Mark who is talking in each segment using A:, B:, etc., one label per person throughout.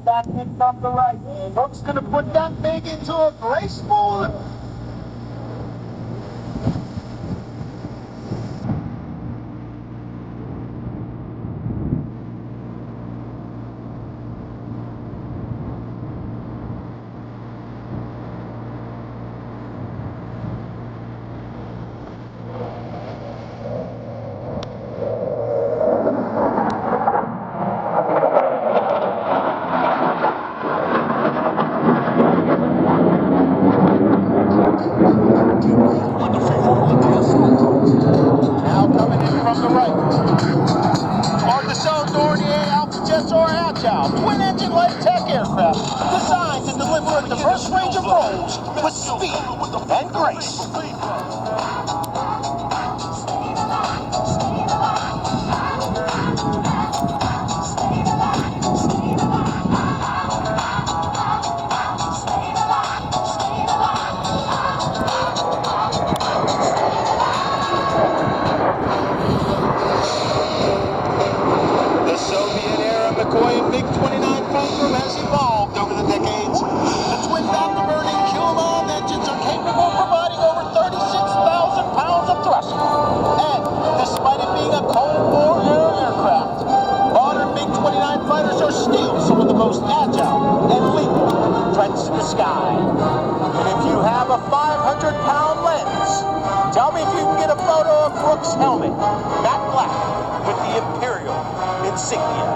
A: back in from the right. Hook's gonna put that thing into a graceful. Now coming in from the right. Are the Squadron Alpha jets are agile, twin-engine light tech aircraft designed to deliver a diverse range of roles with speed and grace. The Soviet-era McCoy MiG-29 program has evolved over the decades. The twin afterburning kilowatt engines are capable of providing over 36,000 pounds of thrust. And despite it being a Cold War era aircraft, modern MiG-29 fighters are still some of the most agile and lethal threats to the sky. And if you have a 500-pound lens, tell me if you can get a photo of Brooks' helmet, matte black, with the Imperial insignia.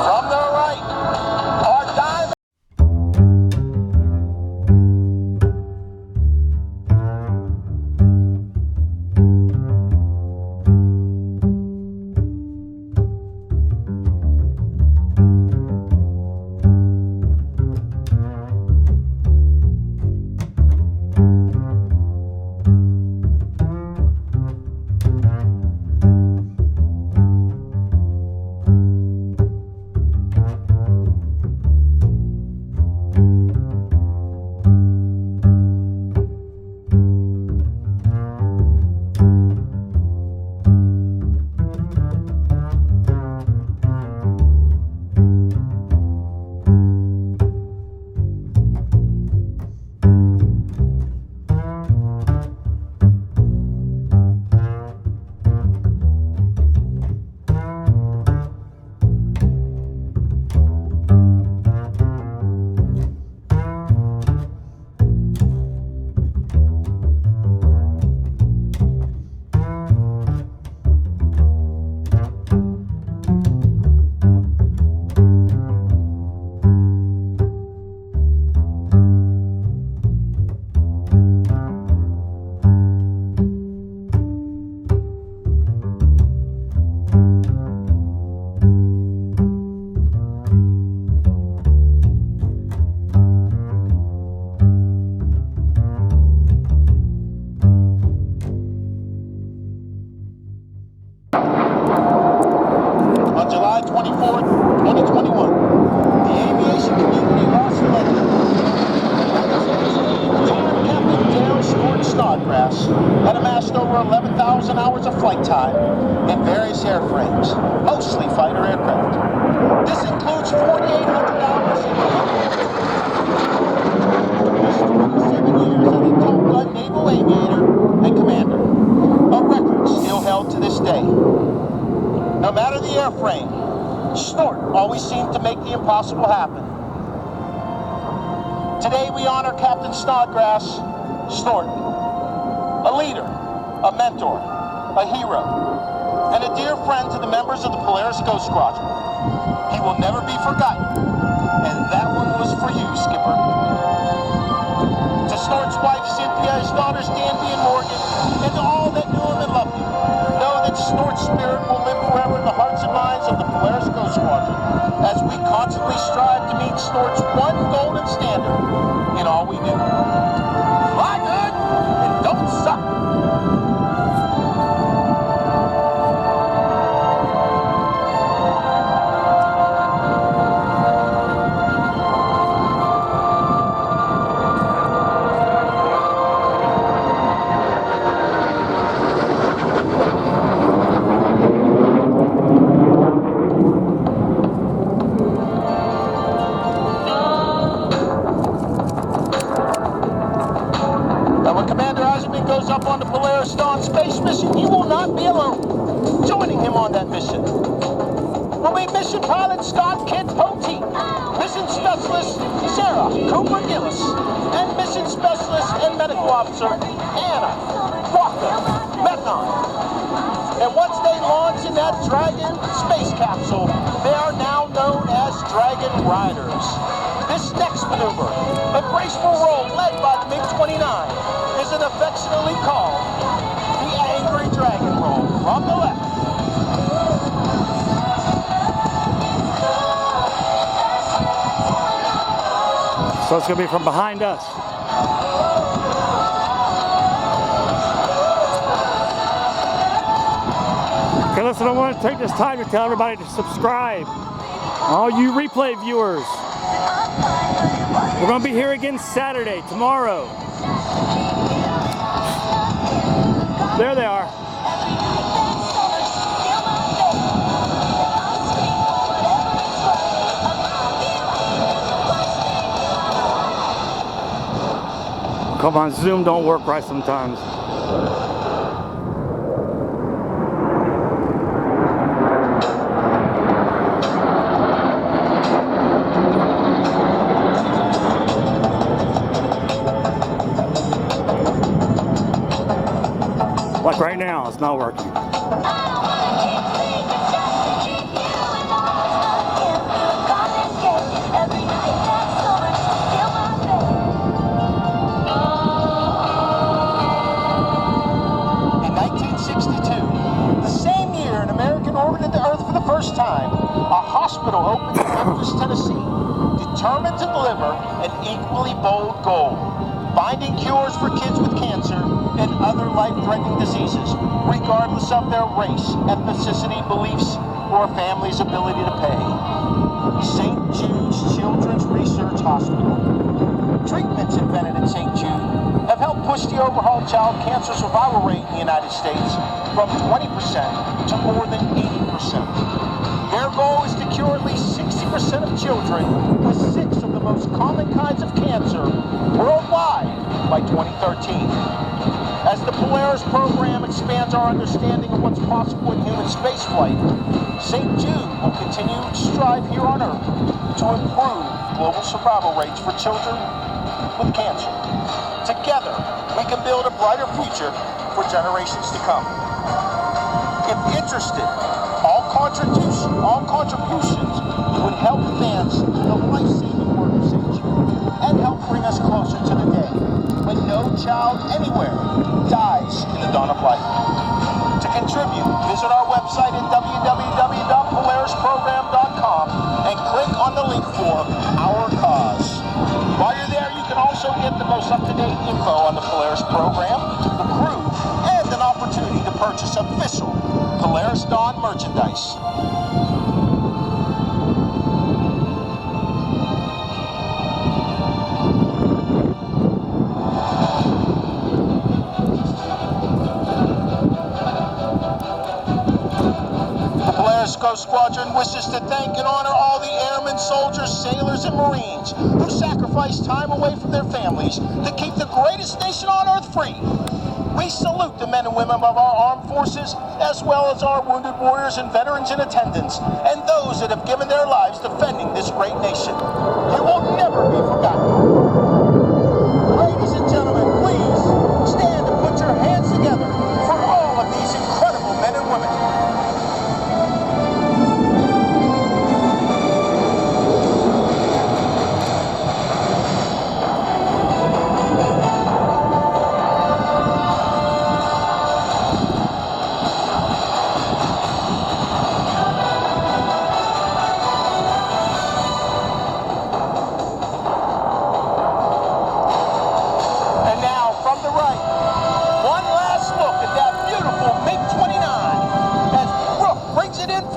A: From the right, our dive. On July 24th, 2021, the aviation community lost a legend. Captain Dale Snodgrass had amassed over 11,000 hours of flight time in various airframes, mostly fighter aircraft. This includes 4,800 hours in 27 years as a Top Gun naval aviator and commander, a record still held to this day. No matter the airframe, Snort always seemed to make the impossible happen. Today we honor Captain Snodgrass, Snort, a leader, a mentor, a hero, and a dear friend to the members of the Polaris Ghost Squadron. He will never be forgotten, and that one was for you, Skipper. To Snort's wife Cynthia, his daughters Danby and Morgan, and to all that knew him and loved him, know that Snort's spirit will live forever in the hearts and minds of the Polaris Ghost Squadron as we constantly strive to meet Snort's one golden standard in all we do. Fly good and don't suck. not be alone. Joining him on that mission will be mission pilot Scott Kid Poteet, mission specialist Sarah Cooper Gillis, and mission specialist and medical officer Anna Walker Metnon. And once they launch in that Dragon space capsule, they are now known as Dragon Riders. This next maneuver, a graceful roll led by the MiG-29, is an affectionately called the Angry Dragon Roll from the left.
B: So it's going to be from behind us. Okay, listen, I want to take this time to tell everybody to subscribe. All you replay viewers. We're going to be here again Saturday, tomorrow. There they are. Come on, Zoom don't work right sometimes. Like right now, it's not working.
A: Time, a hospital opened in Memphis, Tennessee, determined to deliver an equally bold goal: finding cures for kids with cancer and other life-threatening diseases, regardless of their race, ethnicity, beliefs, or family's ability to pay. St. Jude's Children's Research Hospital. Treatments invented at St. Jude have helped push the overall child cancer survival rate in the United States from 20% to more than 80%. Their goal is to cure at least 60% of children with 6 of the most common kinds of cancer worldwide by 2013. As the Polaris program expands our understanding of what's possible in human spaceflight, St. Jude will continue to strive here on Earth to improve global survival rates for children with cancer. Together, we can build a brighter future for generations to come. If interested, all contributions would help advance the life-saving work of St. Jude and help bring us closer to the day when no child anywhere dies in the dawn of life. To contribute, visit our website at www.polarisprogram.com and click on the link for Our Cause. While you're there, you can also get the most up-to-date info on the Polaris program, the crew, and an opportunity to purchase official Polaris Dawn merchandise. Squadron wishes to thank and honor all the airmen, soldiers, sailors, and Marines who sacrifice time away from their families to keep the greatest nation on earth free. We salute the men and women of our armed forces, as well as our wounded warriors and veterans in attendance, and those that have given their lives defending this great nation. You will never be forgotten. Ladies and gentlemen, please stand and put your hands together for all of these incredible men and women.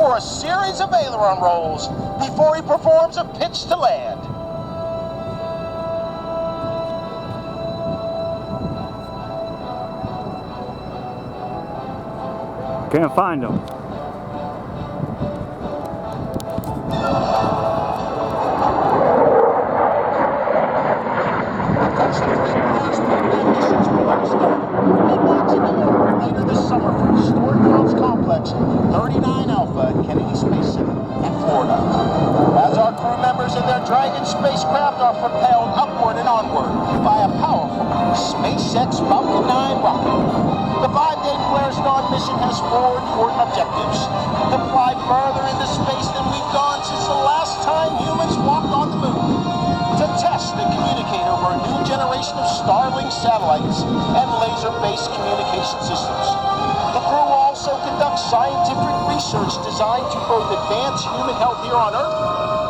A: A series of aileron rolls before he performs a pitch to land.
B: Can't find him.
A: Later this summer for historic spacecraft are propelled upward and onward by a powerful SpaceX Falcon 9 rocket. The 5-day Polaris Dawn mission has 4 important objectives: to fly further into space than we've gone since the last time humans walked on the moon, to test and communicate over a new generation of Starlink satellites and laser-based communication systems. The crew also conducts scientific research designed to both advance human health here on Earth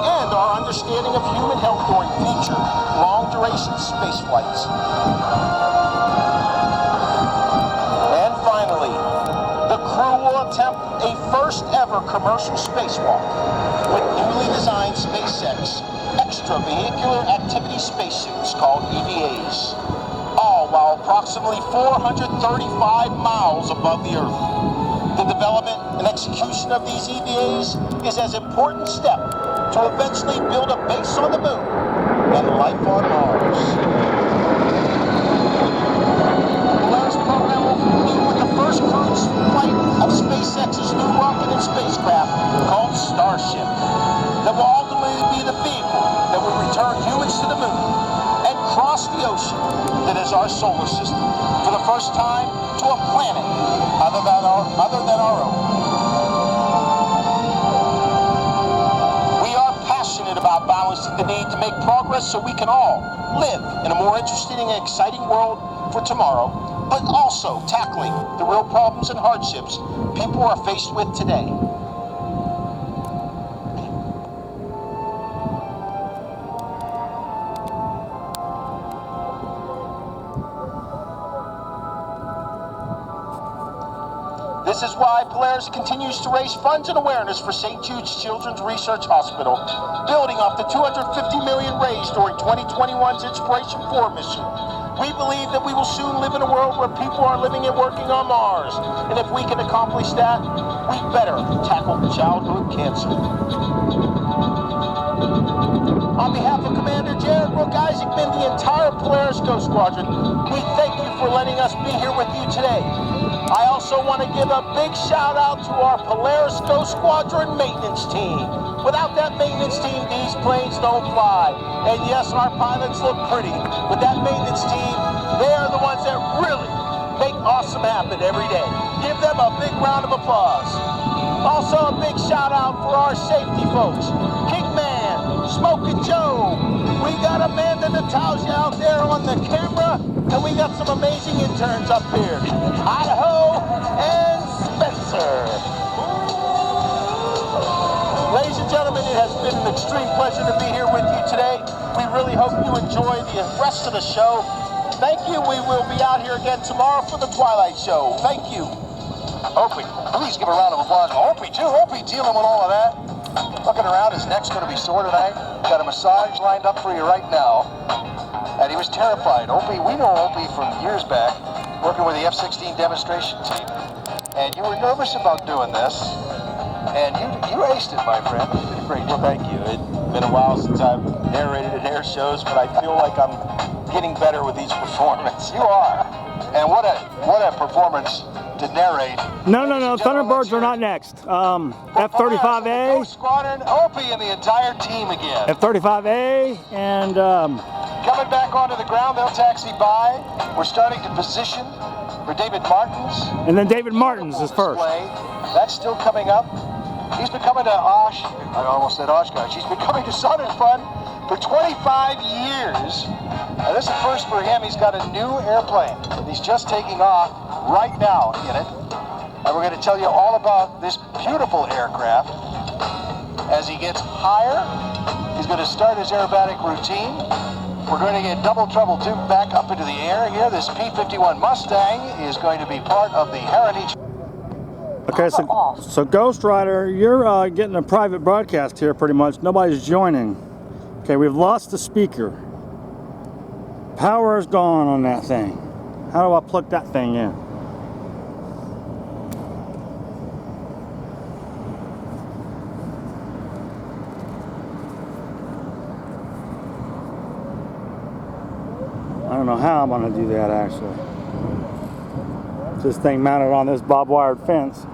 A: and our understanding of human health during future long-duration space flights. And finally, the crew will attempt a first-ever commercial spacewalk with newly designed SpaceX extravehicular activity spacesuits called EVAs, all while approximately 435 miles above the Earth. The development and execution of these EVAs is an important step to eventually build a base on the moon and life on Mars. The Polaris program will conclude with the first crewed flight of SpaceX's new rocket and spacecraft called Starship that will ultimately be the vehicle that will return humans to the moon and cross the ocean that is our solar system for the first time to a planet other than our own. We are passionate about balancing the need to make progress so we can all live in a more interesting and exciting world for tomorrow, but also tackling the real problems and hardships people are faced with today. This is why Polaris continues to raise funds and awareness for St. Jude's Children's Research Hospital, building off the $250 million raised during 2021's Inspiration 4 mission. We believe that we will soon live in a world where people are living and working on Mars. And if we can accomplish that, we better tackle childhood cancer. On behalf of Commander Jared Brooke Isaacman, the entire Polaris Ghost Squadron, we thank you for letting us be here with you today. I also want to give a big shout out to our Polaris Ghost Squadron maintenance team. Without that maintenance team, these planes don't fly. And yes, our pilots look pretty, but that maintenance team, they are the ones that really make awesome happen every day. Give them a big round of applause. Also a big shout out for our safety folks. Kingman, Smokin' Joe. We got Amanda Natasha out there on the camera, and we got some amazing interns up here. Idaho and Spencer. Ladies and gentlemen, it has been an extreme pleasure to be here with you today. We really hope you enjoy the rest of the show. Thank you. We will be out here again tomorrow for the Twilight Show. Thank you.
C: Opie, please give a round of applause. Opie, too. Opie dealing with all of that. Looking around, his neck's going to be sore tonight. Got a massage lined up for you right now. And he was terrified. Opie, we know Opie from years back, working with the F-16 demonstration team. And you were nervous about doing this. And you aced it, my friend. You did a great job.
A: Well, thank you. It's been a while since I've narrated at air shows, but I feel like I'm getting better with each performance.
C: You are. And what a performance to narrate.
B: No. Thunderbirds are not next. F-35A.
C: Ghost Squadron, Opie and the entire team again.
B: F-35A and
C: Coming back onto the ground, they'll taxi by. We're starting to position for David Martins.
B: and then David Martins is first.
C: Display. That's still coming up. He's been coming to Osh. I almost said Oshkosh. He's been coming to Southern Fun for 25 years. And this is the first for him. He's got a new airplane. He's just taking off right now in it. And we're going to tell you all about this beautiful aircraft. As he gets higher, he's going to start his aerobatic routine. We're going to get double trouble too back up into the air here. This P-51 Mustang is going to be part of the heritage.
B: Okay, so Ghost Rider, you're getting a private broadcast here pretty much. Nobody's joining. Okay, we've lost the speaker. Power is gone on that thing. How do I plug that thing in? I don't know how I'm going to do that actually. This thing mounted on this barbed wired fence.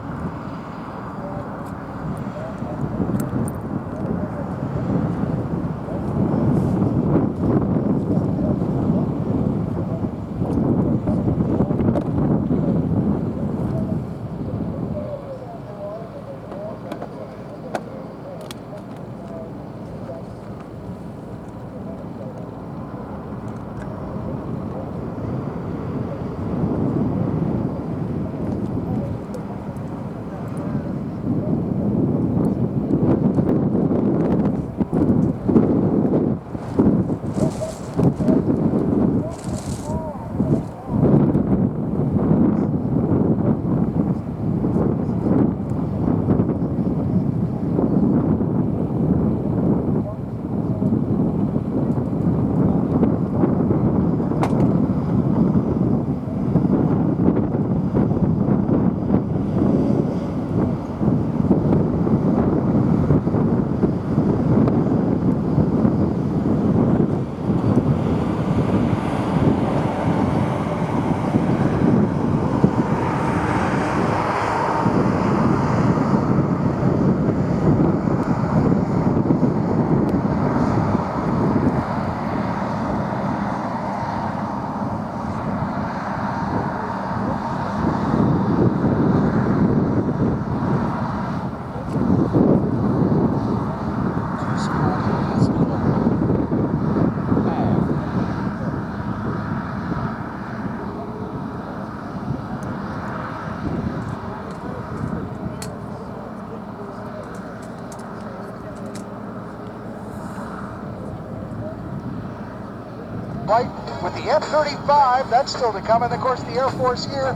C: flight with the F-35. That's still to come. And of course, the Air Force here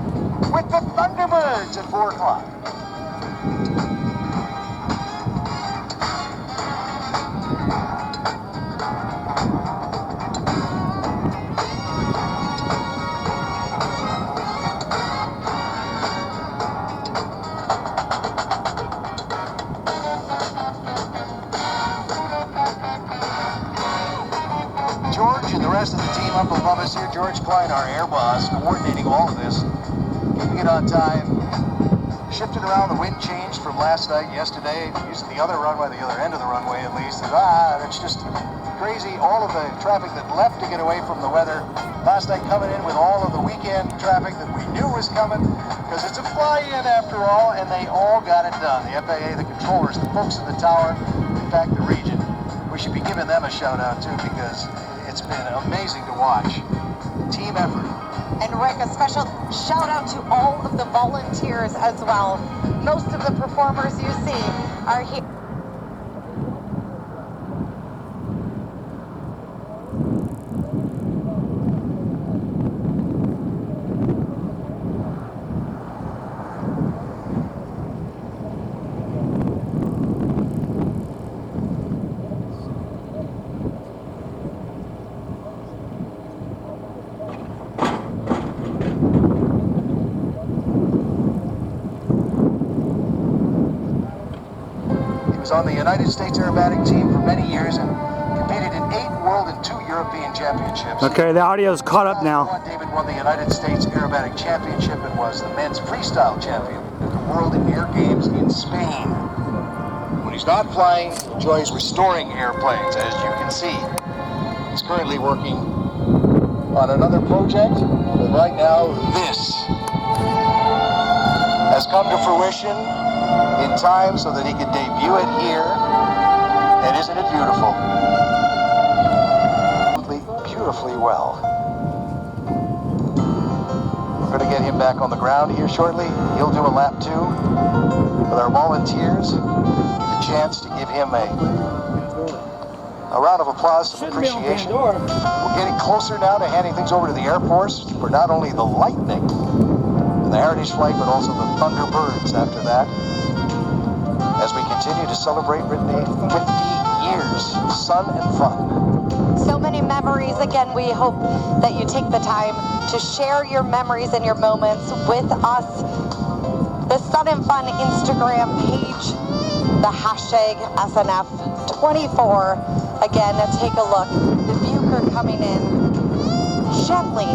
C: with the Thunderbirds at 4 o'clock. George and the rest of the team up above us here, George Klein, our air boss, coordinating all of this, keeping it on time, shifted around. The wind changed from last night, yesterday, using the other runway, the other end of the runway at least. And, it's just crazy. All of the traffic that left to get away from the weather last night coming in with all of the weekend traffic that we knew was coming, because it's a fly-in after all, and they all got it done. The FAA, the controllers, the folks in the tower, in fact, the region. We should be giving them a shout out too, because it's been amazing to watch. Team effort.
D: And Rick, a special shout out to all of the volunteers as well. Most of the performers you see are here.
C: On the United States aerobatic team for many years and competed in 8 world and 2 European championships.
B: Okay, the audio's caught up now.
C: David won the United States aerobatic championship and was the men's freestyle champion at the World Air Games in Spain. When he's not flying, he enjoys restoring airplanes, as you can see. He's currently working on another project, but right now this has come to fruition in time so that he could debut it here. And isn't it beautiful? Beautifully well. We're going to get him back on the ground here shortly. He'll do a lap 2 with our volunteers. Give a chance to give him a round of applause, some appreciation. We're getting closer now to handing things over to the Air Force for not only the Lightning and the Heritage Flight, but also the Thunderbirds after that, as we continue to celebrate 50 years, sun and fun.
D: So many memories. Again, we hope that you take the time to share your memories and your moments with us. The Sun and Fun Instagram page, the hashtag SNF24. Again, take a look. The Bucher coming in, gently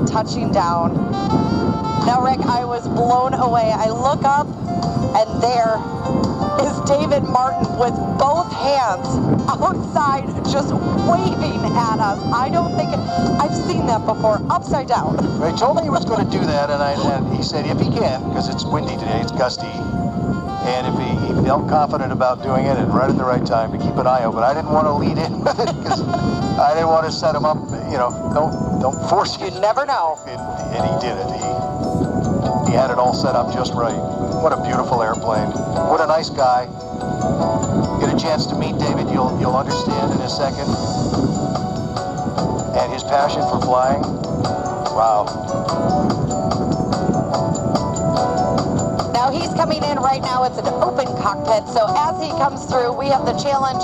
D: touching down. Now, Rick, I was blown away. I look up, and there is David Martin with both hands outside just waving at us. I don't think I've seen that before, upside down.
C: He told me he was going to do that, and he said if he can, because it's windy today, it's gusty, and if he felt confident about doing it and right at the right time, to keep an eye open. I didn't want to lead in with it because I didn't want to set him up, don't force it.
D: You never know.
C: And he did it. He had it all set up just right. What a beautiful airplane. What a nice guy. Get a chance to meet David, you'll understand in a second. And his passion for flying. Wow.
D: Now he's coming in right now. It's an open cockpit. So as he comes through, we have the challenge